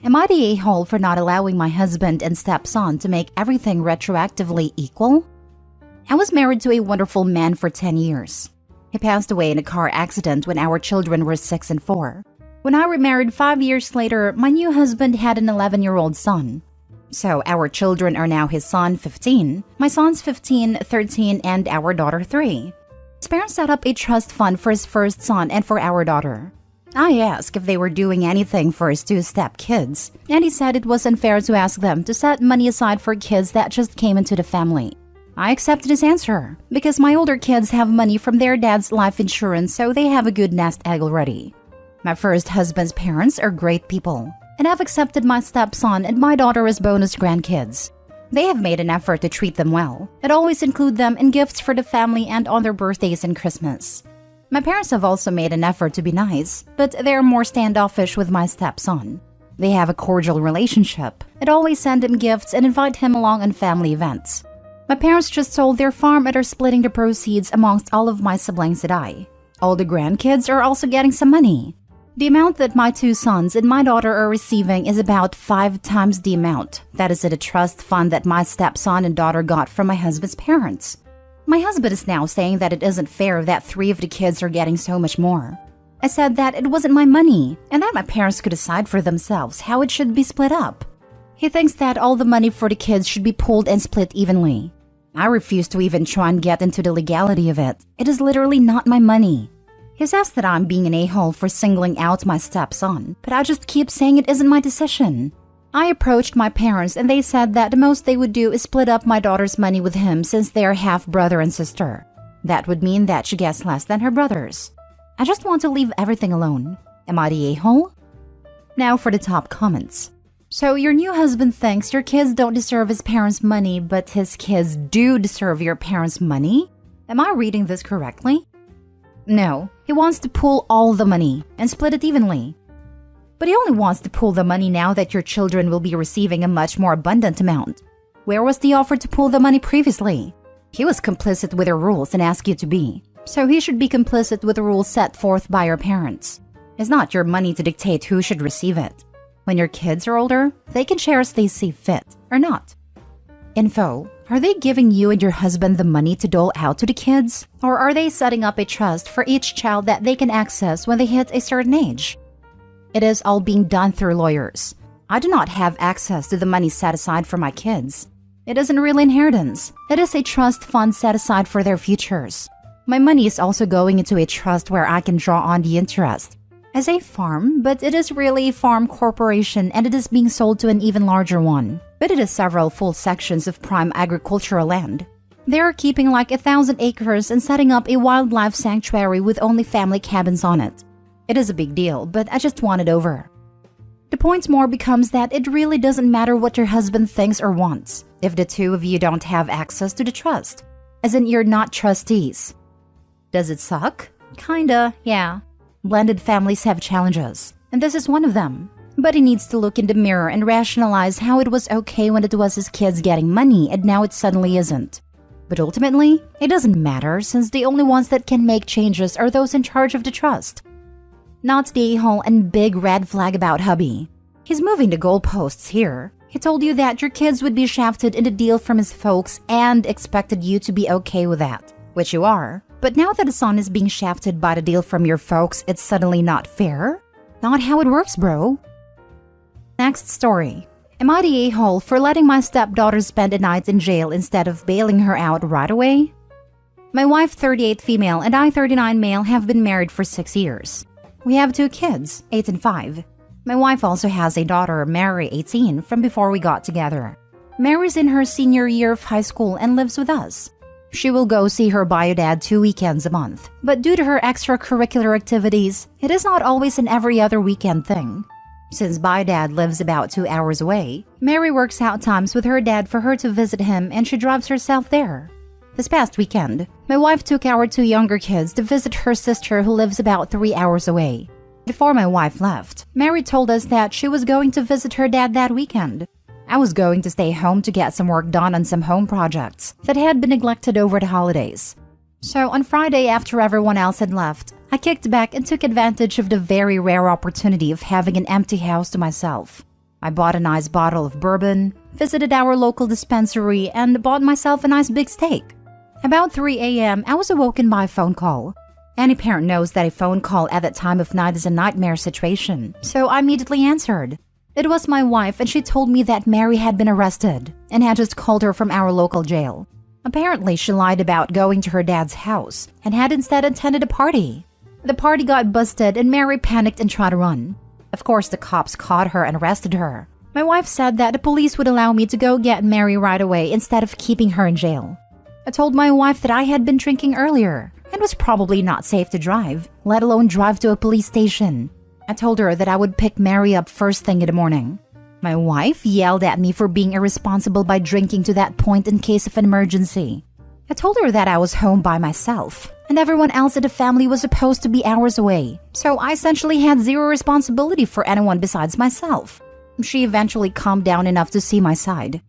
Am I the a-hole for not allowing my husband and stepson to make everything retroactively equal? I was married to a wonderful man for 10 years. He passed away in a car accident when our children were 6 and 4. When I remarried 5 years later, my new husband had an 11-year-old son. So our children are now his son, 15, my son's 15, 13, and our daughter, 3. His parents set up a trust fund for his first son and for our daughter. I asked if they were doing anything for his 2 step-kids, and he said it was unfair to ask them to set money aside for kids that just came into the family. I accepted his answer, because my older kids have money from their dad's life insurance, so they have a good nest egg already. My first husband's parents are great people, and I've accepted my stepson and my daughter as bonus grandkids. They have made an effort to treat them well, and always include them in gifts for the family and on their birthdays and Christmas. My parents have also made an effort to be nice, but they're more standoffish with my stepson. They have a cordial relationship, and always send him gifts and invite him along on family events. My parents just sold their farm and are splitting the proceeds amongst all of my siblings and I. All the grandkids are also getting some money. The amount that my 2 sons and my daughter are receiving is about 5 times the amount that is in a trust fund that my stepson and daughter got from my husband's parents. My husband is now saying that it isn't fair that 3 of the kids are getting so much more. I said that it wasn't my money and that my parents could decide for themselves how it should be split up. He thinks that all the money for the kids should be pooled and split evenly. I refuse to even try and get into the legality of it. It is literally not my money. He says that I'm being an a-hole for singling out my stepson, but I just keep saying it isn't my decision. I approached my parents and they said that the most they would do is split up my daughter's money with him since they are half brother and sister. That would mean that she gets less than her brothers. I just want to leave everything alone. Am I the a-hole? Now for the top comments. So your new husband thinks your kids don't deserve his parents' money, but his kids do deserve your parents' money? Am I reading this correctly? No, he wants to pool all the money and split it evenly. But he only wants to pool the money now that your children will be receiving a much more abundant amount. Where was the offer to pool the money previously? He was complicit with your rules and asked you to be, so he should be complicit with the rules set forth by your parents. It's not your money to dictate who should receive it. When your kids are older, they can share as they see fit, or not. Info: are they giving you and your husband the money to dole out to the kids? Or are they setting up a trust for each child that they can access when they hit a certain age? It is all being done through lawyers. I do not have access to the money set aside for my kids. It isn't real inheritance. It is a trust fund set aside for their futures. My money is also going into a trust where I can draw on the interest. As a farm, but it is really a farm corporation and it is being sold to an even larger one. But it is several full sections of prime agricultural land. They are keeping like 1,000 acres and setting up a wildlife sanctuary with only family cabins on it. It is a big deal, but I just want it over. The point more becomes that it really doesn't matter what your husband thinks or wants if the 2 of you don't have access to the trust. As in, you're not trustees. Does it suck? Kinda, yeah. Blended families have challenges, and this is one of them. But he needs to look in the mirror and rationalize how it was okay when it was his kids getting money and now it suddenly isn't. But ultimately, it doesn't matter since the only ones that can make changes are those in charge of the trust. Not the a-hole and big red flag about hubby. He's moving the goalposts here. He told you that your kids would be shafted in the deal from his folks and expected you to be okay with that, which you are. But now that the son is being shafted by the deal from your folks, it's suddenly not fair? Not how it works, bro. Next story. Am I the a-hole for letting my stepdaughter spend a night in jail instead of bailing her out right away? My wife, 38 female, and I, 39 male, have been married for 6 years. We have 2 kids, 8 and 5. My wife also has a daughter, Mary, 18, from before we got together. Mary's in her senior year of high school and lives with us. She will go see her bio dad 2 weekends a month, but due to her extracurricular activities, it is not always an every other weekend thing. Since bio dad lives about 2 hours away, Mary works out times with her dad for her to visit him and she drives herself there. This past weekend, my wife took our 2 younger kids to visit her sister who lives about 3 hours away. Before my wife left, Mary told us that she was going to visit her dad that weekend. I was going to stay home to get some work done on some home projects that had been neglected over the holidays. So on Friday, after everyone else had left, I kicked back and took advantage of the very rare opportunity of having an empty house to myself. I bought a nice bottle of bourbon, visited our local dispensary, and bought myself a nice big steak. About 3 a.m., I was awoken by a phone call. Any parent knows that a phone call at that time of night is a nightmare situation, so I immediately answered. It was my wife, and she told me that Mary had been arrested and had just called her from our local jail. Apparently, she lied about going to her dad's house and had instead attended a party. The party got busted and Mary panicked and tried to run. Of course, the cops caught her and arrested her. My wife said that the police would allow me to go get Mary right away instead of keeping her in jail. I told my wife that I had been drinking earlier and was probably not safe to drive, let alone drive to a police station. I told her that I would pick Mary up first thing in the morning. My wife yelled at me for being irresponsible by drinking to that point in case of an emergency. I told her that I was home by myself, and everyone else in the family was supposed to be hours away, so I essentially had zero responsibility for anyone besides myself. She eventually calmed down enough to see my side.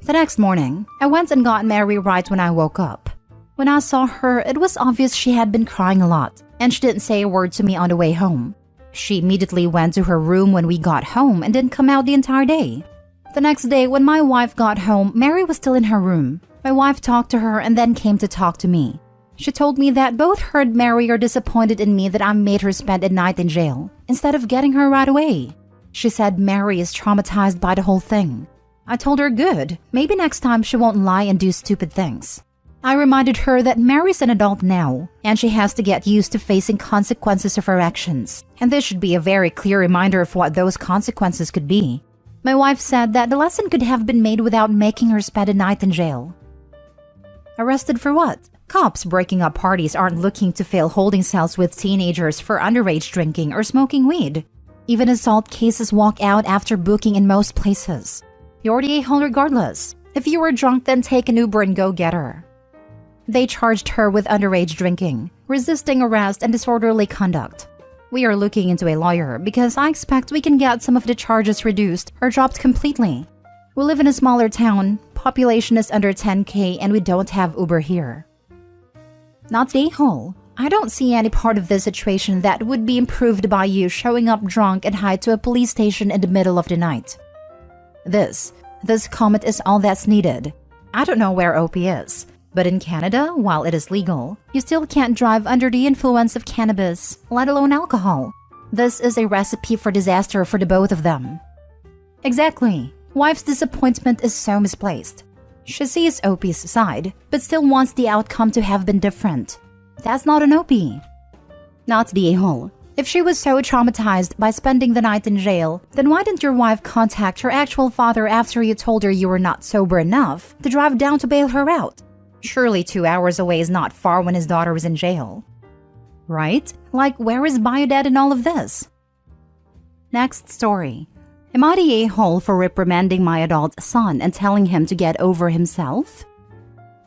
The next morning, I went and got Mary right when I woke up. When I saw her, it was obvious she had been crying a lot, and she didn't say a word to me on the way home. She immediately went to her room when we got home and didn't come out the entire day. The next day, when my wife got home, Mary was still in her room. My wife talked to her and then came to talk to me. She told me that both her and Mary are disappointed in me that I made her spend a night in jail instead of getting her right away. She said Mary is traumatized by the whole thing. I told her good, maybe next time she won't lie and do stupid things. I reminded her that Mary's an adult now, and she has to get used to facing consequences of her actions, and this should be a very clear reminder of what those consequences could be. My wife said that the lesson could have been made without making her spend a night in jail. Arrested for what? Cops breaking up parties aren't looking to fill holding cells with teenagers for underage drinking or smoking weed. Even assault cases walk out after booking in most places. You're the a-hole regardless. If you were drunk, then take an Uber and go get her. They charged her with underage drinking, resisting arrest, and disorderly conduct. We are looking into a lawyer because I expect we can get some of the charges reduced or dropped completely. We live in a smaller town, population is under 10K, and we don't have Uber here. Not the a-hole. I don't see any part of this situation that would be improved by you showing up drunk and hide to a police station in the middle of the night. This comment is all that's needed. I don't know where OP is. But in Canada, while it is legal, you still can't drive under the influence of cannabis, let alone alcohol. This is a recipe for disaster for the both of them. Exactly. Wife's disappointment is so misplaced. She sees OP's side, but still wants the outcome to have been different. That's not an OP. Not the a-hole. If she was so traumatized by spending the night in jail, then why didn't your wife contact her actual father after you told her you were not sober enough to drive down to bail her out? Surely 2 hours away is not far when his daughter was in jail. Right? Like, where is Biodad in all of this? Next story. Am I the a-hole for reprimanding my adult son and telling him to get over himself?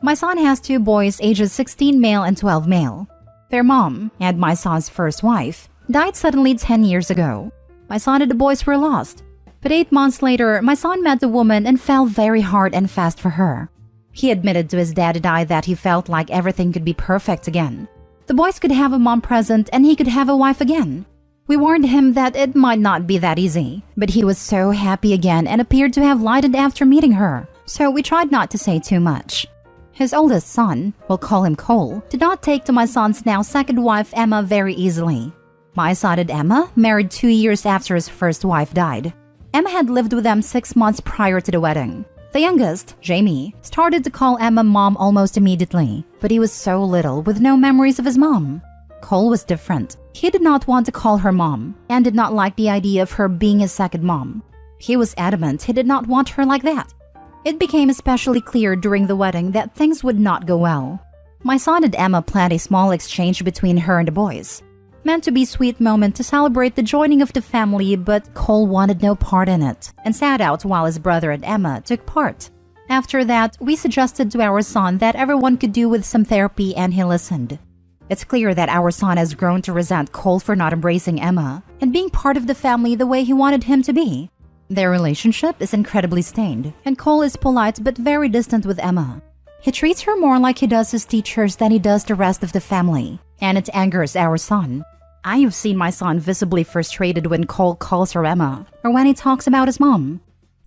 My son has 2 boys ages 16 male and 12 male. Their mom, and my son's first wife, died suddenly 10 years ago. My son and the boys were lost. But 8 months later, my son met a woman and fell very hard and fast for her. He admitted to his dad and I that he felt like everything could be perfect again. The boys could have a mom present and he could have a wife again. We warned him that it might not be that easy, but he was so happy again and appeared to have lightened after meeting her, so we tried not to say too much. His oldest son, we'll call him Cole, did not take to my son's now second wife Emma very easily. My son and Emma married 2 years after his first wife died. Emma had lived with them 6 months prior to the wedding. The youngest, Jamie, started to call Emma mom almost immediately, but he was so little with no memories of his mom. Cole was different. He did not want to call her mom and did not like the idea of her being his second mom. He was adamant he did not want her like that. It became especially clear during the wedding that things would not go well. My son and Emma planned a small exchange between her and the boys. Meant to be a sweet moment to celebrate the joining of the family, but Cole wanted no part in it and sat out while his brother and Emma took part. After that, we suggested to our son that everyone could do with some therapy and he listened. It's clear that our son has grown to resent Cole for not embracing Emma and being part of the family the way he wanted him to be. Their relationship is incredibly stained, and Cole is polite but very distant with Emma. He treats her more like he does his teachers than he does the rest of the family, and it angers our son. I have seen my son visibly frustrated when Cole calls her Emma, or when he talks about his mom.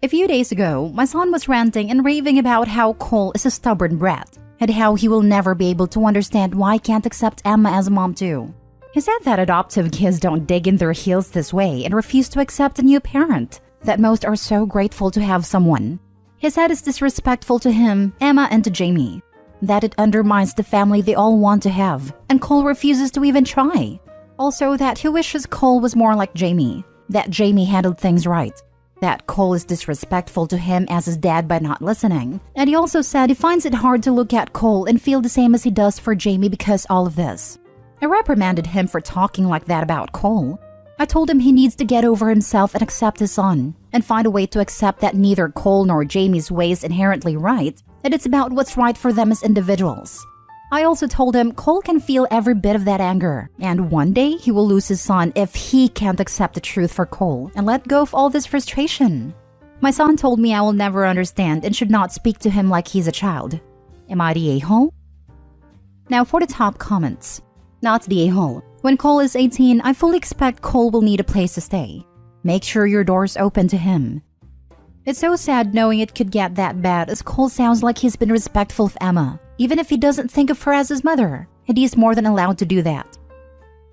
A few days ago, my son was ranting and raving about how Cole is a stubborn brat and how he will never be able to understand why I can't accept Emma as a mom too. He said that adoptive kids don't dig in their heels this way and refuse to accept a new parent, that most are so grateful to have someone. He said it's disrespectful to him, Emma, and to Jamie, that it undermines the family they all want to have, and Cole refuses to even try. Also, that he wishes Cole was more like Jamie, that Jamie handled things right, that Cole is disrespectful to him as his dad by not listening, and he also said he finds it hard to look at Cole and feel the same as he does for Jamie because all of this. I reprimanded him for talking like that about Cole. I told him he needs to get over himself and accept his son, and find a way to accept that neither Cole nor Jamie's way is inherently right, and it's about what's right for them as individuals. I also told him Cole can feel every bit of that anger, and one day he will lose his son if he can't accept the truth for Cole and let go of all this frustration. My son told me I will never understand and should not speak to him like he's a child. Am I the a-hole? Now for the top comments. Not the a-hole. When Cole is 18, I fully expect Cole will need a place to stay. Make sure your door's open to him. It's so sad knowing it could get that bad, as Cole sounds like he's been respectful of Emma, even if he doesn't think of her as his mother, and he's more than allowed to do that.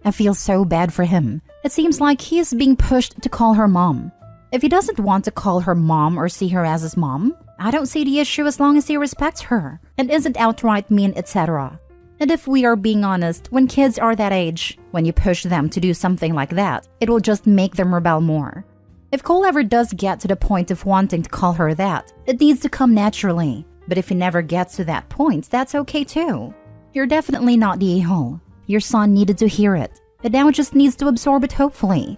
I feel so bad for him. It seems like he is being pushed to call her mom. If he doesn't want to call her mom or see her as his mom, I don't see the issue as long as he respects her and isn't outright mean, etc. And if we are being honest, when kids are that age, when you push them to do something like that, it will just make them rebel more. If Cole ever does get to the point of wanting to call her that, it needs to come naturally. But if he never gets to that point, that's okay too. You're definitely not the a-hole. Your son needed to hear it. It now just needs to absorb it, hopefully.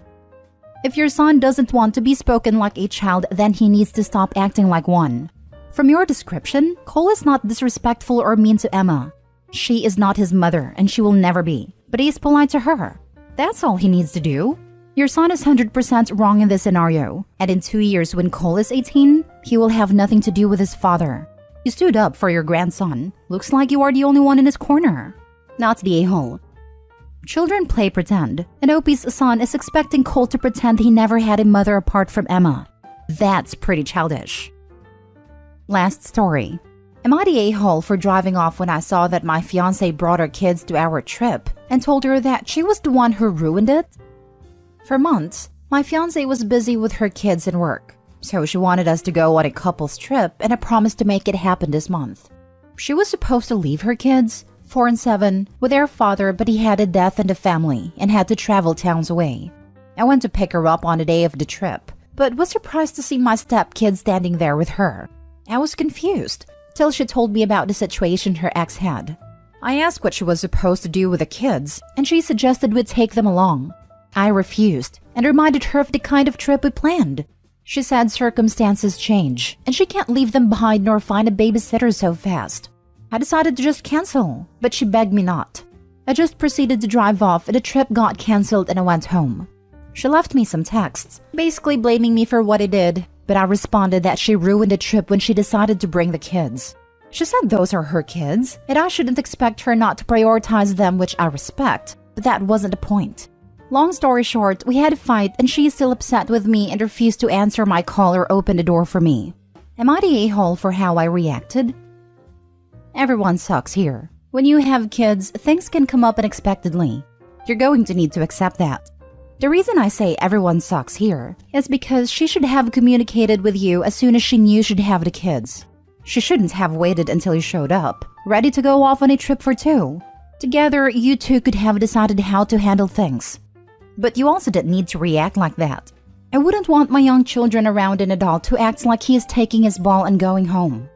If your son doesn't want to be spoken like a child, then he needs to stop acting like one. From your description, Cole is not disrespectful or mean to Emma. She is not his mother, and she will never be, but he is polite to her. That's all he needs to do. Your son is 100% wrong in this scenario, and in 2 years when Cole is 18, he will have nothing to do with his father. You stood up for your grandson. Looks like you are the only one in his corner. Not the a-hole. Children play pretend, and Opie's son is expecting Cole to pretend he never had a mother apart from Emma. That's pretty childish. Last story. Am I the a-hole for driving off when I saw that my fiancé brought her kids to our trip and told her that she was the one who ruined it? For months, my fiancé was busy with her kids and work, so she wanted us to go on a couple's trip, and I promised to make it happen this month. She was supposed to leave her kids, 4 and 7, with their father, but he had a death in the family and had to travel towns away. I went to pick her up on the day of the trip, but was surprised to see my stepkid standing there with her. I was confused, till she told me about the situation her ex had. I asked what she was supposed to do with the kids, and she suggested we take them along. I refused, and reminded her of the kind of trip we planned. She said circumstances change, and she can't leave them behind nor find a babysitter so fast. I decided to just cancel, but she begged me not. I just proceeded to drive off, and the trip got cancelled and I went home. She left me some texts, basically blaming me for what I did, but I responded that she ruined the trip when she decided to bring the kids. She said those are her kids, and I shouldn't expect her not to prioritize them, which I respect, but that wasn't the point. Long story short, we had a fight and she is still upset with me and refused to answer my call or open the door for me. Am I the a-hole for how I reacted? Everyone sucks here. When you have kids, things can come up unexpectedly. You're going to need to accept that. The reason I say everyone sucks here is because she should have communicated with you as soon as she knew she'd have the kids. She shouldn't have waited until you showed up, ready to go off on a trip for 2. Together, you two could have decided how to handle things. But you also didn't need to react like that. I wouldn't want my young children around an adult who acts like he is taking his ball and going home.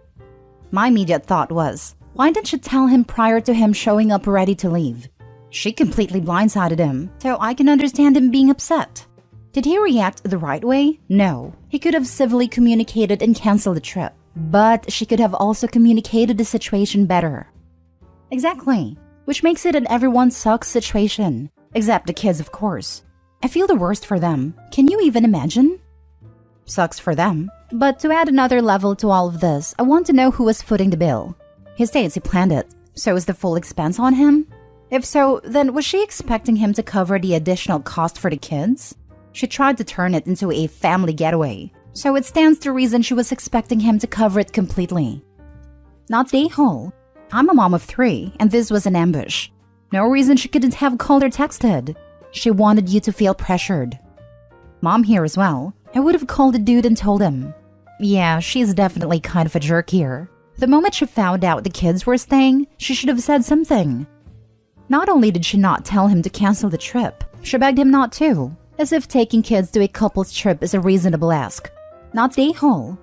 My immediate thought was, why didn't she tell him prior to him showing up ready to leave? She completely blindsided him, so I can understand him being upset. Did he react the right way? No. He could have civilly communicated and canceled the trip. But she could have also communicated the situation better. Exactly. Which makes it an everyone sucks situation. Except the kids, of course. I feel the worst for them. Can you even imagine? Sucks for them. But to add another level to all of this, I want to know who was footing the bill. He states he planned it. So is the full expense on him? If so, then was she expecting him to cover the additional cost for the kids? She tried to turn it into a family getaway. So it stands to reason she was expecting him to cover it completely. Not the a-hole. I'm a mom of 3, and this was an ambush. No reason she couldn't have called or texted. She wanted you to feel pressured. Mom here as well. I would have called the dude and told him. Yeah, she's definitely kind of a jerk here. The moment she found out the kids were staying, she should have said something. Not only did she not tell him to cancel the trip, she begged him not to, as if taking kids to a couple's trip is a reasonable ask. Not the a-hole.